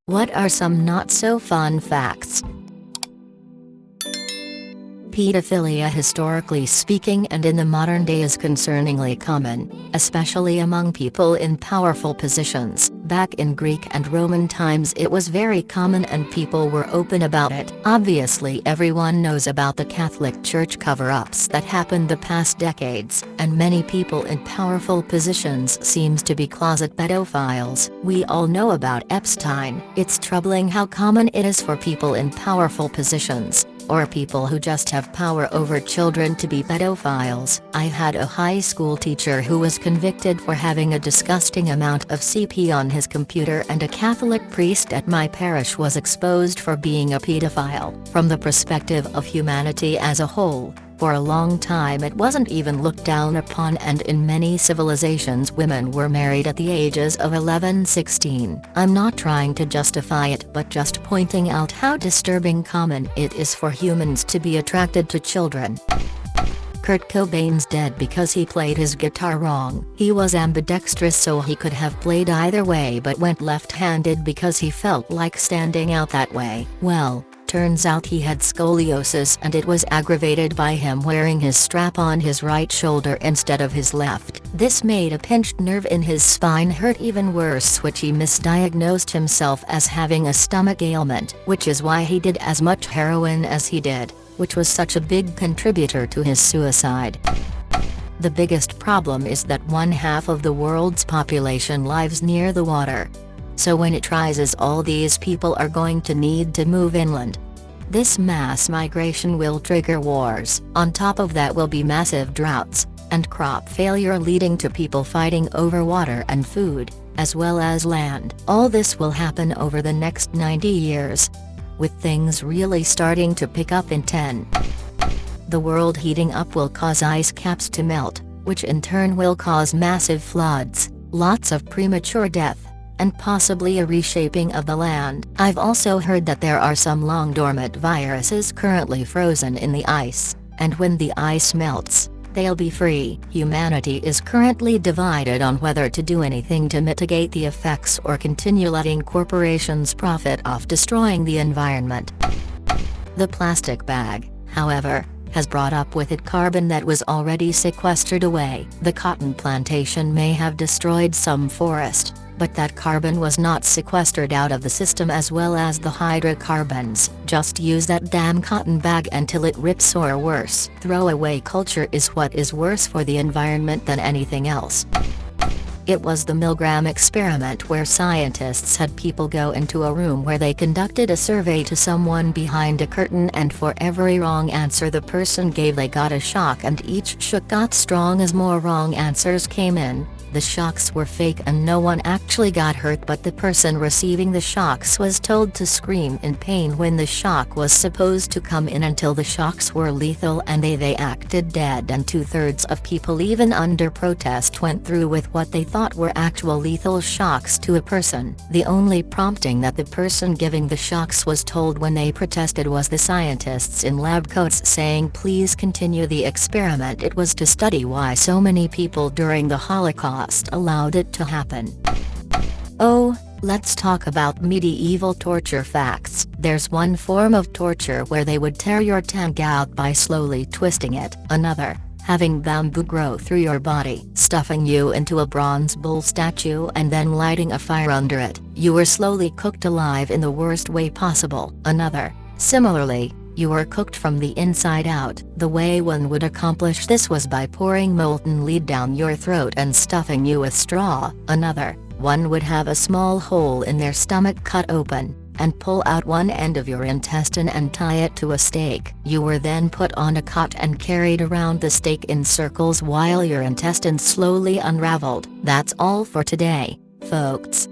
What are some not-so-fun facts? Pedophilia, historically speaking and in the modern day, is concerningly common, especially among people in powerful positions. Back in Greek and Roman times it was very common and people were open about it. Obviously everyone knows about the Catholic Church cover-ups that happened the past decades, and many people in powerful positions seems to be closet pedophiles. We all know about Epstein. It's troubling how common it is for people in powerful positions, or people who just have power over children, to be pedophiles. I had a high school teacher who was convicted for having a disgusting amount of CP on his computer, and a Catholic priest at my parish was exposed for being a pedophile. From the perspective of humanity as a whole, for a long time it wasn't even looked down upon, and in many civilizations women were married at the ages of 11-16. I'm not trying to justify it, but just pointing out how disturbing common it is for humans to be attracted to children. Kurt Cobain's dead because he played his guitar wrong. He was ambidextrous, so he could have played either way, but went left-handed because he felt like standing out that way. Well, turns out he had scoliosis, and it was aggravated by him wearing his strap on his right shoulder instead of his left. This made a pinched nerve in his spine hurt even worse, which he misdiagnosed himself as having a stomach ailment, which is why he did as much heroin as he did, which was such a big contributor to his suicide. The biggest problem is that 1/2 of the world's population lives near the water. So when it rises, all these people are going to need to move inland. This mass migration will trigger wars. On top of that will be massive droughts, and crop failure, leading to people fighting over water and food, as well as land. All this will happen over the next 90 years. With things really starting to pick up in 10. The world heating up will cause ice caps to melt, which in turn will cause massive floods, lots of premature death, and possibly a reshaping of the land. I've also heard that there are some long-dormant viruses currently frozen in the ice, and when the ice melts, they'll be free. Humanity is currently divided on whether to do anything to mitigate the effects or continue letting corporations profit off destroying the environment. The plastic bag, however, has brought up with it carbon that was already sequestered away. The cotton plantation may have destroyed some forest, but that carbon was not sequestered out of the system, as well as the hydrocarbons. Just use that damn cotton bag until it rips, or worse. Throwaway culture is what is worse for the environment than anything else. It was the Milgram experiment, where scientists had people go into a room where they conducted a survey to someone behind a curtain, and for every wrong answer the person gave they got a shock, and each shock got strong as more wrong answers came in. The shocks were fake and no one actually got hurt, but the person receiving the shocks was told to scream in pain when the shock was supposed to come in until the shocks were lethal, and they acted dead, and 2/3 of people, even under protest, went through with what they thought were actual lethal shocks to a person. The only prompting that the person giving the shocks was told when they protested was the scientists in lab coats saying, "Please continue the experiment." It was to study why so many people during the Holocaust allowed it to happen. Oh, let's talk about medieval torture facts. There's one form of torture where they would tear your tongue out by slowly twisting it. Another, having bamboo grow through your body, stuffing you into a bronze bull statue and then lighting a fire under it. You were slowly cooked alive in the worst way possible. Another, similarly, you were cooked from the inside out. The way one would accomplish this was by pouring molten lead down your throat and stuffing you with straw. Another, one would have a small hole in their stomach cut open, and pull out one end of your intestine and tie it to a stake. You were then put on a cot and carried around the stake in circles while your intestines slowly unraveled. That's all for today, folks.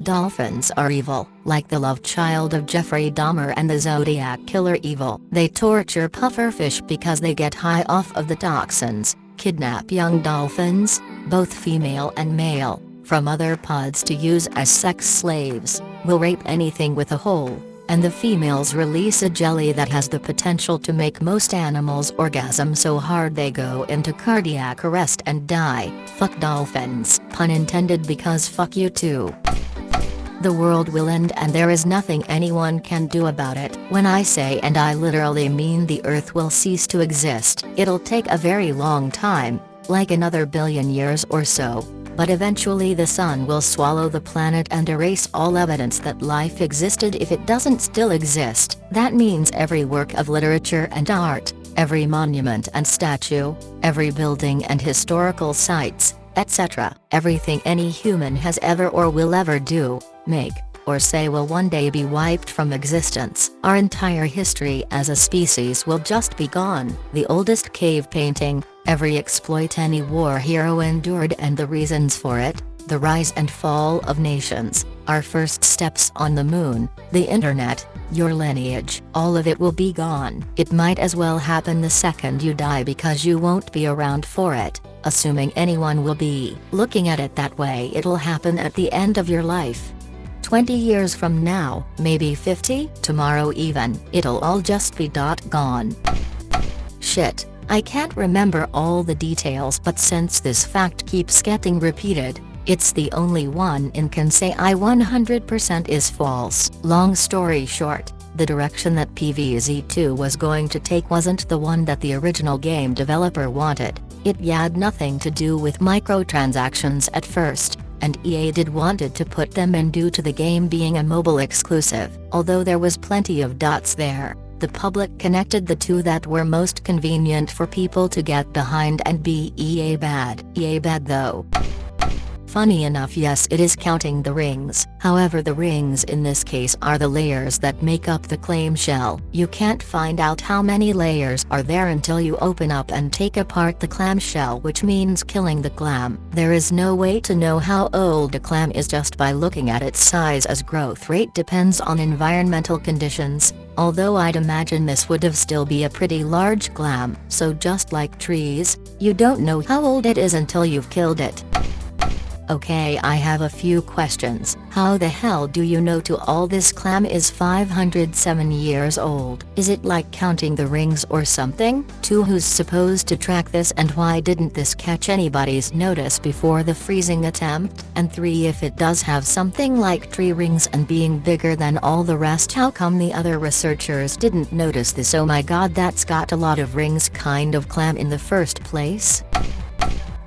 Dolphins are evil, like the love child of Jeffrey Dahmer and the Zodiac Killer evil. They torture pufferfish because they get high off of the toxins, kidnap young dolphins, both female and male, from other pods to use as sex slaves, will rape anything with a hole, and the females release a jelly that has the potential to make most animals orgasm so hard they go into cardiac arrest and die. Fuck dolphins. Pun intended, because fuck you too. The world will end and there is nothing anyone can do about it. When I say, and I literally mean, the Earth will cease to exist, it'll take a very long time, like another billion years or so. But eventually the sun will swallow the planet and erase all evidence that life existed if it doesn't still exist. That means every work of literature and art, every monument and statue, every building and historical sites, etc. Everything any human has ever or will ever do, make, or say will one day be wiped from existence. Our entire history as a species will just be gone. The oldest cave painting, every exploit any war hero endured and the reasons for it, the rise and fall of nations, our first steps on the moon, the internet, your lineage, all of it will be gone. It might as well happen the second you die because you won't be around for it, assuming anyone will be. Looking at it that way, it'll happen at the end of your life. 20 years from now, maybe 50, tomorrow even, it'll all just be gone. Shit, I can't remember all the details, but since this fact keeps getting repeated, it's the only one I can say I 100% is false. Long story short, the direction that PvZ2 was going to take wasn't the one that the original game developer wanted. It had nothing to do with microtransactions at first, and EA did wanted to put them in due to the game being a mobile exclusive. Although there was plenty of dots there, the public connected the two that were most convenient for people to get behind and be EA bad. EA bad though. Funny enough, yes, it is counting the rings. However, the rings in this case are the layers that make up the clamshell. You can't find out how many layers are there until you open up and take apart the clamshell, which means killing the clam. There is no way to know how old a clam is just by looking at its size, as growth rate depends on environmental conditions, although I'd imagine this would have still be a pretty large clam. So just like trees, you don't know how old it is until you've killed it. Okay, I have a few questions. How the hell do you know to all this clam is 507 years old? Is it like counting the rings or something? 2. Who's supposed to track this, and why didn't this catch anybody's notice before the freezing attempt? And 3. If it does have something like tree rings and being bigger than all the rest, how come the other researchers didn't notice this? Oh my god, that's got a lot of rings kind of clam in the first place.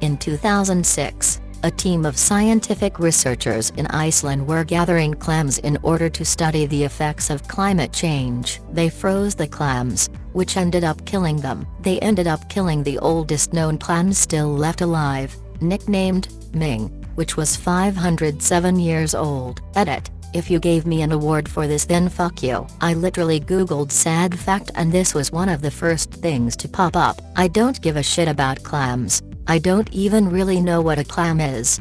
In 2006, a team of scientific researchers in Iceland were gathering clams in order to study the effects of climate change. They froze the clams, which ended up killing them. They ended up killing the oldest known clam still left alive, nicknamed Ming, which was 507 years old. Edit: if you gave me an award for this, then fuck you. I literally googled sad fact and this was one of the first things to pop up. I don't give a shit about clams. I don't even really know what a clam is.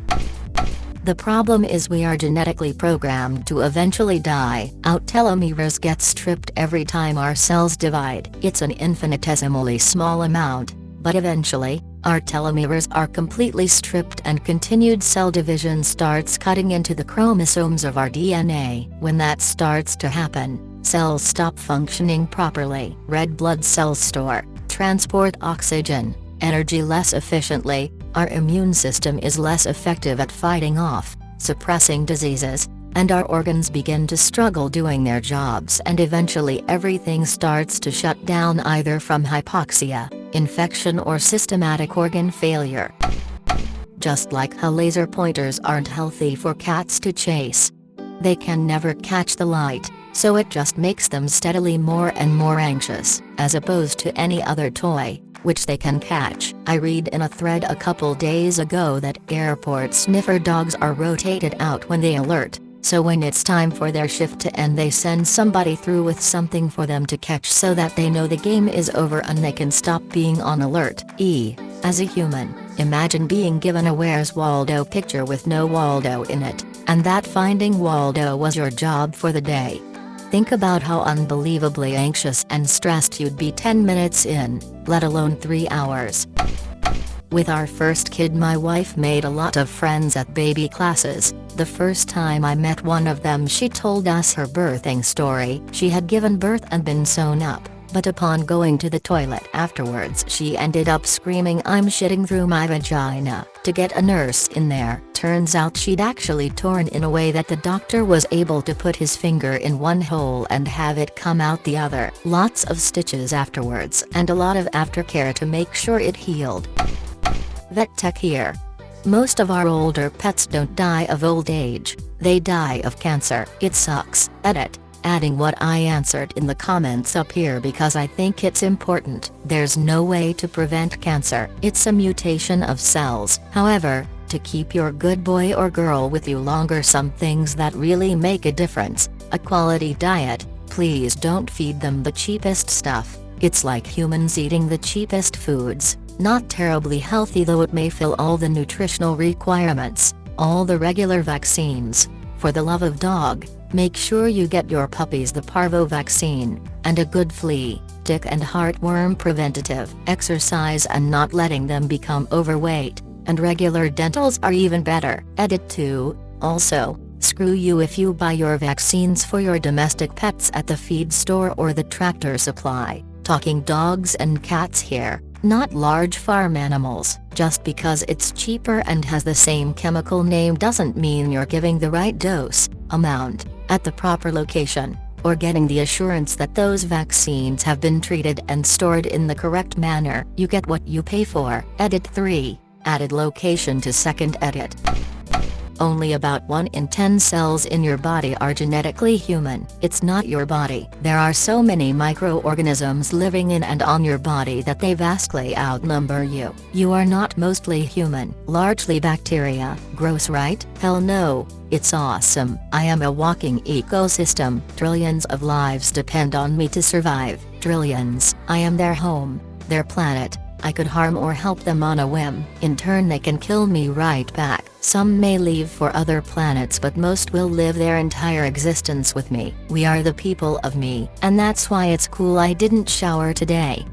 The problem is we are genetically programmed to eventually die. Our telomeres get stripped every time our cells divide. It's an infinitesimally small amount, but eventually, our telomeres are completely stripped and continued cell division starts cutting into the chromosomes of our DNA. When that starts to happen, cells stop functioning properly. Red blood cells store, transport oxygen, energy less efficiently, our immune system is less effective at fighting off, suppressing diseases, and our organs begin to struggle doing their jobs, and eventually everything starts to shut down either from hypoxia, infection, or systematic organ failure. Just like how laser pointers aren't healthy for cats to chase. They can never catch the light, so it just makes them steadily more and more anxious, as opposed to any other toy, which they can catch. I read in a thread a couple days ago that airport sniffer dogs are rotated out when they alert, so when it's time for their shift to end they send somebody through with something for them to catch so that they know the game is over and they can stop being on alert. As a human, imagine being given a Where's Waldo picture with no Waldo in it, and that finding Waldo was your job for the day. Think about how unbelievably anxious and stressed you'd be 10 minutes in, let alone 3 hours. With our first kid, my wife made a lot of friends at baby classes. The first time I met one of them, she told us her birthing story. She had given birth and been sewn up, but upon going to the toilet afterwards she ended up screaming, "I'm shitting through my vagina," to get a nurse in there. Turns out she'd actually torn in a way that the doctor was able to put his finger in one hole and have it come out the other. Lots of stitches afterwards and a lot of aftercare to make sure it healed. Vet tech here. Most of our older pets don't die of old age, they die of cancer. It sucks. Edit. Adding what I answered in the comments up here because I think it's important. There's no way to prevent cancer. It's a mutation of cells. However, to keep your good boy or girl with you longer, some things that really make a difference. A quality diet. Please don't feed them the cheapest stuff. It's like humans eating the cheapest foods. Not terribly healthy, though it may fill all the nutritional requirements. All the regular vaccines. For the love of dog, make sure you get your puppies the parvo vaccine, and a good flea, tick and heartworm preventative. Exercise and not letting them become overweight, and regular dentals are even better. Edit 2. Also, screw you if you buy your vaccines for your domestic pets at the feed store or the Tractor Supply. Talking dogs and cats here, not large farm animals. Just because it's cheaper and has the same chemical name doesn't mean you're giving the right dose, amount, at the proper location, or getting the assurance that those vaccines have been treated and stored in the correct manner. You get what you pay for. Edit 3. Added location to second edit. Only about 1 in 10 cells in your body are genetically human. It's not your body. There are so many microorganisms living in and on your body that they vastly outnumber you. You are not mostly human, largely bacteria. Gross, right? Hell no. It's awesome. I am a walking ecosystem. Trillions of lives depend on me to survive. Trillions. I am their home, their planet. I could harm or help them on a whim. In turn, they can kill me right back. Some may leave for other planets, but most will live their entire existence with me. We are the people of me, and that's why it's cool I didn't shower today.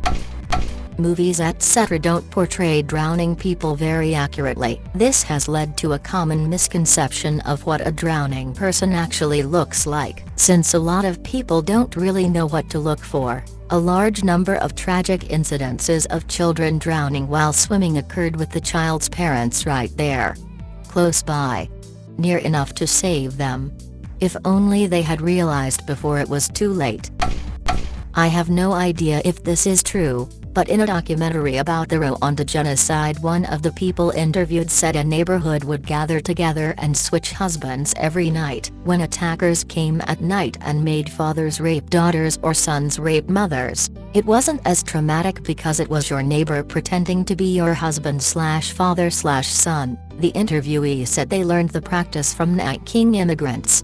Movies etc. don't portray drowning people very accurately. This has led to a common misconception of what a drowning person actually looks like. Since a lot of people don't really know what to look for, a large number of tragic incidences of children drowning while swimming occurred with the child's parents right there, close by, near enough to save them. If only they had realized before it was too late. I have no idea if this is true, but in a documentary about the Rwanda genocide, one of the people interviewed said a neighborhood would gather together and switch husbands every night. When attackers came at night and made fathers rape daughters or sons rape mothers, it wasn't as traumatic because it was your neighbor pretending to be your husband/father/son. The interviewee said they learned the practice from Night King immigrants.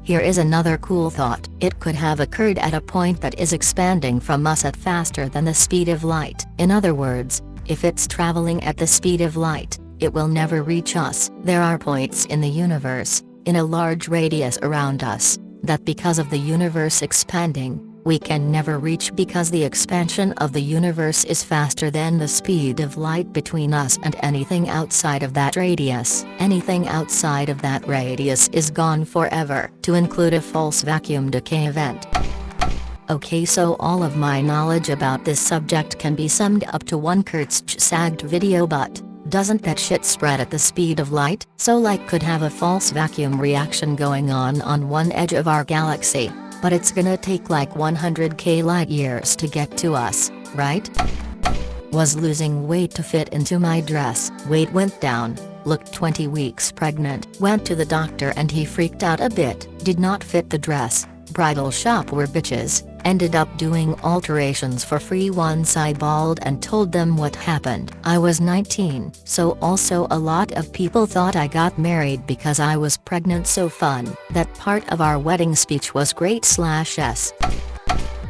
Here is another cool thought. It could have occurred at a point that is expanding from us at faster than the speed of light. In other words, if it's traveling at the speed of light, it will never reach us. There are points in the universe, in a large radius around us, that because of the universe expanding, we can never reach because the expansion of the universe is faster than the speed of light between us and anything outside of that radius. Anything outside of that radius is gone forever, to include a false vacuum decay event. Okay, so all of my knowledge about this subject can be summed up to one sagged video, but doesn't that shit spread at the speed of light? So light could have a false vacuum reaction going on one edge of our galaxy, but it's gonna take like 100k light years to get to us, right? Was losing weight to fit into my dress. Weight went down, looked 20 weeks pregnant. Went to the doctor and he freaked out a bit. Did not fit the dress. Bridal shop were bitches. Ended up doing alterations for free once I bawled and told them what happened. I was 19, so also a lot of people thought I got married because I was pregnant. So fun. That part of our wedding speech was great/s.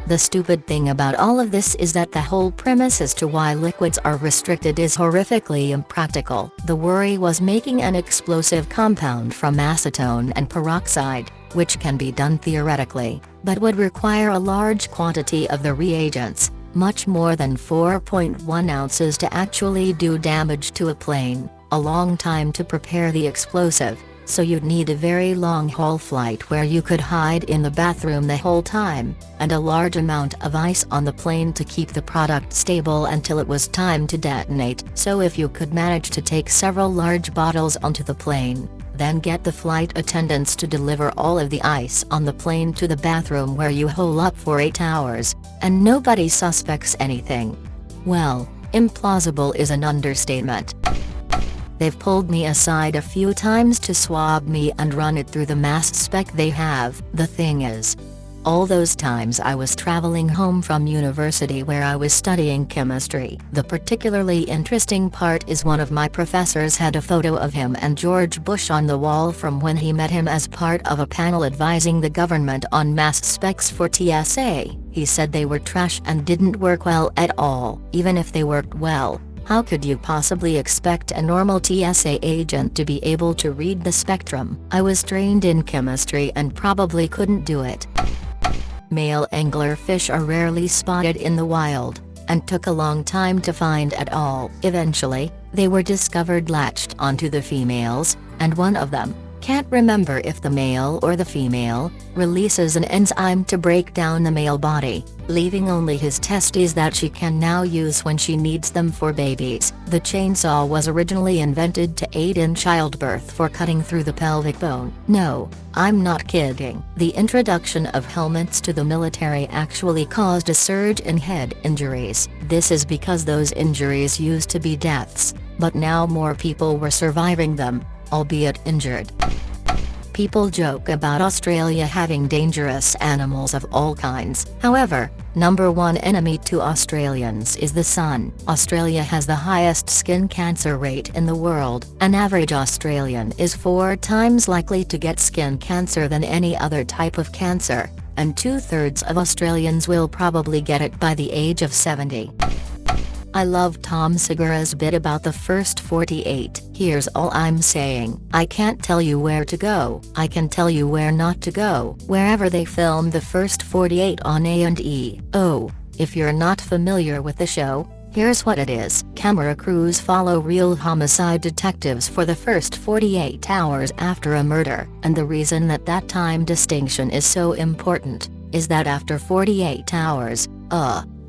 The stupid thing about all of this is that the whole premise as to why liquids are restricted is horrifically impractical. The worry was making an explosive compound from acetone and peroxide, which can be done theoretically, but would require a large quantity of the reagents, much more than 4.1 ounces to actually do damage to a plane, a long time to prepare the explosive, so you'd need a very long-haul flight where you could hide in the bathroom the whole time, and a large amount of ice on the plane to keep the product stable until it was time to detonate. So if you could manage to take several large bottles onto the plane, then get the flight attendants to deliver all of the ice on the plane to the bathroom where you hole up for 8 hours, and nobody suspects anything. Well, implausible is an understatement. They've pulled me aside a few times to swab me and run it through the mass spec they have. The thing is, all those times I was traveling home from university where I was studying chemistry. The particularly interesting part is one of my professors had a photo of him and George Bush on the wall from when he met him as part of a panel advising the government on mass specs for TSA. He said they were trash and didn't work well at all. Even if they worked well, how could you possibly expect a normal TSA agent to be able to read the spectrum? I was trained in chemistry and probably couldn't do it. Male anglerfish are rarely spotted in the wild, and took a long time to find at all. Eventually, they were discovered latched onto the females, and one of them, can't remember if the male or the female, releases an enzyme to break down the male body, leaving only his testes that she can now use when she needs them for babies. The chainsaw was originally invented to aid in childbirth for cutting through the pelvic bone. No, I'm not kidding. The introduction of helmets to the military actually caused a surge in head injuries. This is because those injuries used to be deaths, but now more people were surviving them, albeit injured. People joke about Australia having dangerous animals of all kinds. However, number one enemy to Australians is the sun. Australia has the highest skin cancer rate in the world. An average Australian is 4 times likely to get skin cancer than any other type of cancer, and 2/3 of Australians will probably get it by the age of 70. I love Tom Segura's bit about the first 48. Here's all I'm saying. I can't tell you where to go. I can tell you where not to go. Wherever they filmed the first 48 on A&E. Oh, if you're not familiar with the show, here's what it is. Camera crews follow real homicide detectives for the first 48 hours after a murder. And the reason that time distinction is so important, is that after 48 hours,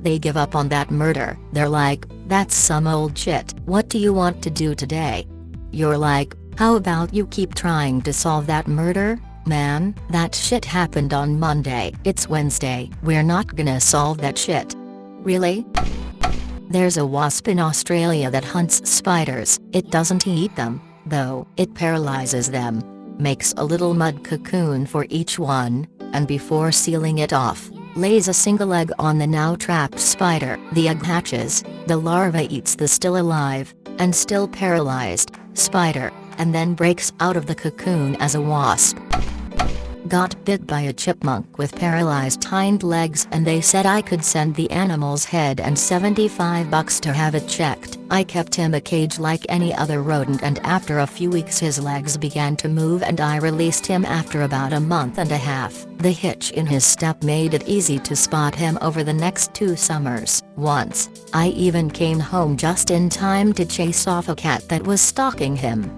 they give up on that murder. They're like, that's some old shit. What do you want to do today? You're like, how about you keep trying to solve that murder? Man, that shit happened on Monday. It's Wednesday. We're not gonna solve that shit. Really? There's a wasp in Australia that hunts spiders. It doesn't eat them, though. It paralyzes them, makes a little mud cocoon for each one, and before sealing it off, lays a single egg on the now trapped spider. The egg hatches, the larva eats the still alive, and still paralyzed, spider, and then breaks out of the cocoon as a wasp. Got bit by a chipmunk with paralyzed hind legs and they said I could send the animal's head and $75 to have it checked. I kept him a cage like any other rodent and after a few weeks his legs began to move and I released him after about a month and a half. The hitch in his step made it easy to spot him over the next 2 summers. Once, I even came home just in time to chase off a cat that was stalking him.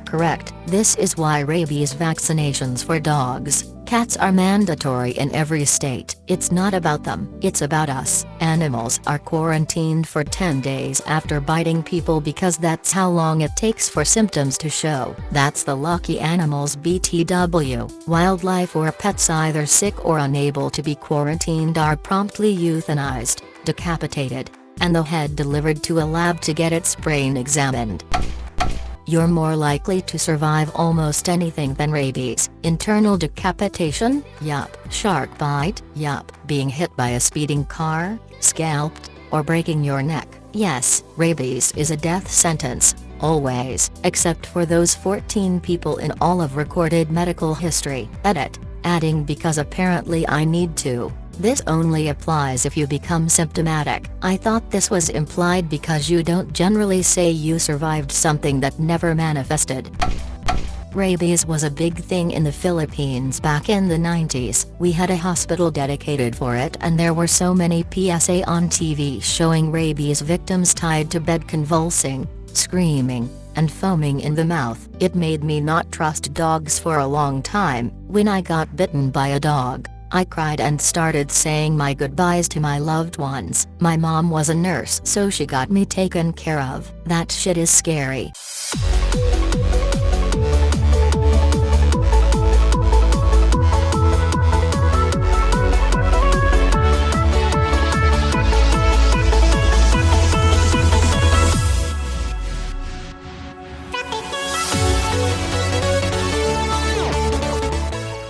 Correct. This is why rabies vaccinations for dogs, cats are mandatory in every state. It's not about them, it's about us. Animals are quarantined for 10 days after biting people because that's how long it takes for symptoms to show. That's the lucky animals BTW. Wildlife or pets either sick or unable to be quarantined are promptly euthanized, decapitated, and the head delivered to a lab to get its brain examined. You're more likely to survive almost anything than rabies. Internal decapitation? Yup. Shark bite? Yup. Being hit by a speeding car, scalped, or breaking your neck? Yes. Rabies is a death sentence, always, except for those 14 people in all of recorded medical history. Edit. Adding because apparently I need to. This only applies if you become symptomatic. I thought this was implied because you don't generally say you survived something that never manifested. Rabies was a big thing in the Philippines back in the 90s. We had a hospital dedicated for it, and there were so many PSA on TV showing rabies victims tied to bed convulsing, screaming, and foaming in the mouth. It made me not trust dogs for a long time. When I got bitten by a dog, I cried and started saying my goodbyes to my loved ones. My mom was a nurse, so she got me taken care of. That shit is scary.